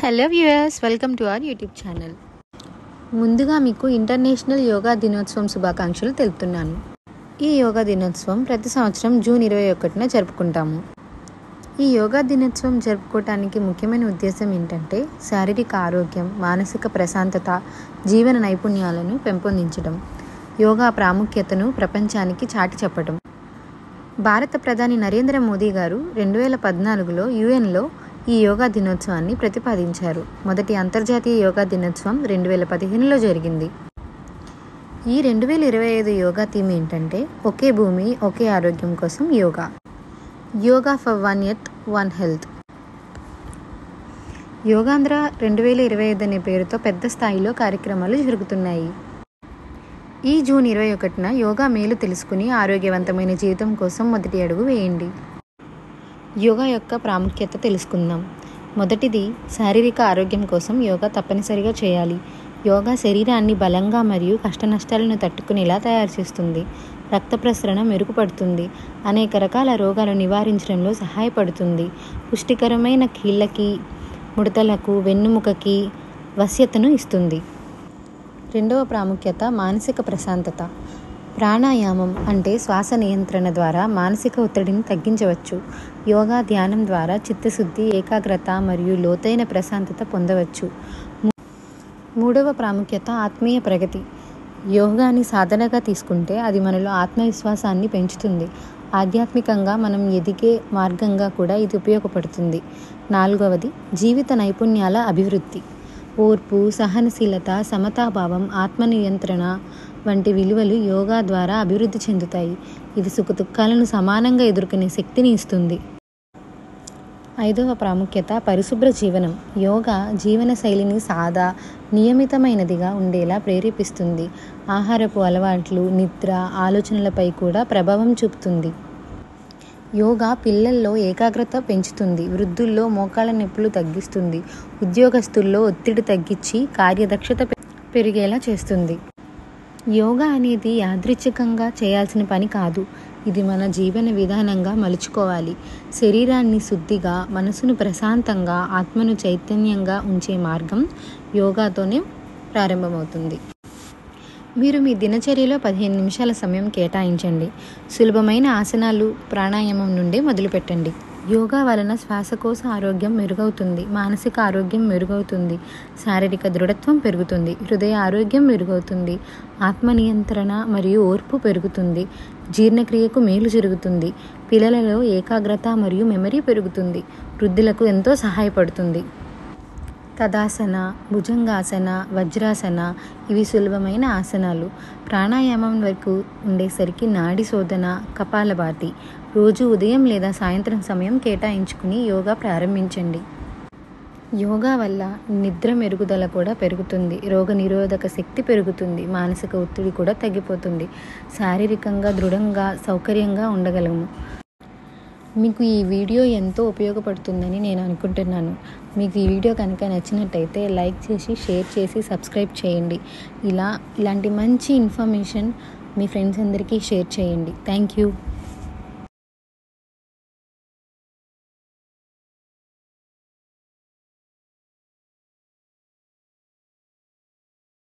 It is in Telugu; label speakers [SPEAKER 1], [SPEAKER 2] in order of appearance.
[SPEAKER 1] Hello viewers, welcome to our YouTube channel. ముందుగా మీకు ఇంటర్నేషనల్ యోగా దినోత్సవం శుభాకాంక్షలు తెలుపుతున్నాను. ఈ యోగా దినోత్సవం ప్రతి సంవత్సరం జూన్ 21న జరుపుకుంటాము. ఈ యోగా దినోత్సవం జరుపుకోవటానికి ముఖ్యమైన ఉద్దేశం ఏంటంటే శారీరక ఆరోగ్యం, మానసిక ప్రశాంతత, జీవన నైపుణ్యాలను పెంపొందించడం, యోగా ప్రాముఖ్యతను ప్రపంచానికి చాటి చెప్పడం. భారత ప్రధాని నరేంద్ర మోదీ గారు 2014లో యుఎన్లో ఈ యోగా దినోత్సవాన్ని ప్రతిపాదించారు. మొదటి అంతర్జాతీయ యోగా దినోత్సవం 2015లో జరిగింది. ఈ 2025 యోగా థీమ్ ఏంటంటే ఒకే భూమి ఒకే ఆరోగ్యం కోసం yoga. Yoga for one earth one health. Yogandhra 2025 అనే పేరుతో పెద్ద స్థాయిలో కార్యక్రమాలు జరుగుతున్నాయి. ఈ జూన్ 21న యోగా మేలు తెలుసుకుని ఆరోగ్యవంతమైన జీవితం కోసం మొదటి అడుగు వేయండి. యోగా యొక్క ప్రాముఖ్యత తెలుసుకుందాం. మొదటిది, శారీరక ఆరోగ్యం కోసం యోగా తప్పనిసరిగా చేయాలి. యోగా శరీరాన్ని బలంగా మరియు కష్టనష్టాలను తట్టుకునేలా తయారు చేస్తుంది. రక్త ప్రసరణ మెరుగుపడుతుంది. అనేక రకాల రోగాలు నివారించడంలో సహాయపడుతుంది. పుష్టికరమైన కీళ్ళకి, ముడతలకు, వెన్నుముకకి వశ్యతను ఇస్తుంది. రెండవ ప్రాముఖ్యత మానసిక ప్రశాంతత. ప్రాణాయామం అంటే శ్వాస నియంత్రణ ద్వారా మానసిక ఒత్తిడిని తగ్గించవచ్చు. యోగా ధ్యానం ద్వారా చిత్తశుద్ధి, ఏకాగ్రత మరియు లోతైన ప్రశాంతత పొందవచ్చు. మూడవ ప్రాముఖ్యత ఆత్మీయ ప్రగతి. యోగాని సాధనగా తీసుకుంటే అది మనలో ఆత్మవిశ్వాసాన్ని పెంచుతుంది. ఆధ్యాత్మికంగా మనం ఎదిగే మార్గంగా కూడా ఇది ఉపయోగపడుతుంది. నాలుగవది జీవిత నైపుణ్యాల అభివృద్ధి. ఓర్పు, సహనశీలత, సమతాభావం, ఆత్మనియంత్రణ వంటి విలువలు యోగా ద్వారా అభివృద్ధి చెందుతాయి. ఇది సుఖదుఖాలను సమానంగా ఎదుర్కొనే శక్తిని ఇస్తుంది. ఐదవ ప్రాముఖ్యత పరిశుభ్ర జీవనం. యోగా జీవన శైలిని సాదా, నియమితమైనదిగా ఉండేలా ప్రేరేపిస్తుంది. ఆహారపు అలవాట్లు, నిద్ర, ఆలోచనలపై కూడా ప్రభావం చూపుతుంది. యోగా పిల్లల్లో ఏకాగ్రత పెంచుతుంది. వృద్ధుల్లో మోకాళ్ళ నొప్పులు తగ్గిస్తుంది. ఉద్యోగస్తుల్లో ఒత్తిడి తగ్గించి కార్యదక్షత పెరిగేలా చేస్తుంది. యోగా అనేది యాదృచ్ఛికంగా చేయాల్సిన పని కాదు. ఇది మన జీవన విధానంగా మలుచుకోవాలి. శరీరాన్ని శుద్ధిగా, మనసును ప్రశాంతంగా, ఆత్మను చైతన్యంగా ఉంచే మార్గం యోగాతోనే ప్రారంభమవుతుంది. మీరు మీ దినచర్యలో 15 నిమిషాల సమయం కేటాయించండి. సులభమైన ఆసనాలు, ప్రాణాయామం నుండి మొదలుపెట్టండి. యోగా వలన శ్వాసకోశ ఆరోగ్యం మెరుగవుతుంది. మానసిక ఆరోగ్యం మెరుగవుతుంది. శారీరక దృఢత్వం పెరుగుతుంది. హృదయ ఆరోగ్యం మెరుగవుతుంది. ఆత్మ నియంత్రణ మరియు ఓర్పు పెరుగుతుంది. జీర్ణక్రియకు మేలు జరుగుతుంది. పిల్లలలో ఏకాగ్రత మరియు మెమరీ పెరుగుతుంది. వృద్ధులకు ఎంతో సహాయపడుతుంది. తదాసన, భుజంగాసన, వజ్రాసన ఇవి సులభమైన ఆసనాలు. ప్రాణాయామం వరకు ఉండేసరికి నాడి శోధన, కపాలభాతి. రోజు ఉదయం లేదా సాయంత్రం సమయం కేటాయించుకుని యోగా ప్రారంభించండి. యోగా వల్ల నిద్ర మెరుగుదల కూడా పెరుగుతుంది. రోగనిరోధక శక్తి పెరుగుతుంది. మానసిక ఒత్తిడి కూడా తగ్గిపోతుంది. శారీరకంగా దృఢంగా, సౌకర్యంగా ఉండగలము. మీకు ఈ వీడియో ఎంతో ఉపయోగపడుతుందని నేను అనుకుంటున్నాను. మీకు ఈ వీడియో కనుక నచ్చినట్టయితే లైక్ చేసి, షేర్ చేసి, సబ్స్క్రైబ్ చేయండి. ఇలాంటి మంచి ఇన్ఫర్మేషన్ మీ ఫ్రెండ్స్ అందరికీ షేర్ చేయండి. Thank you.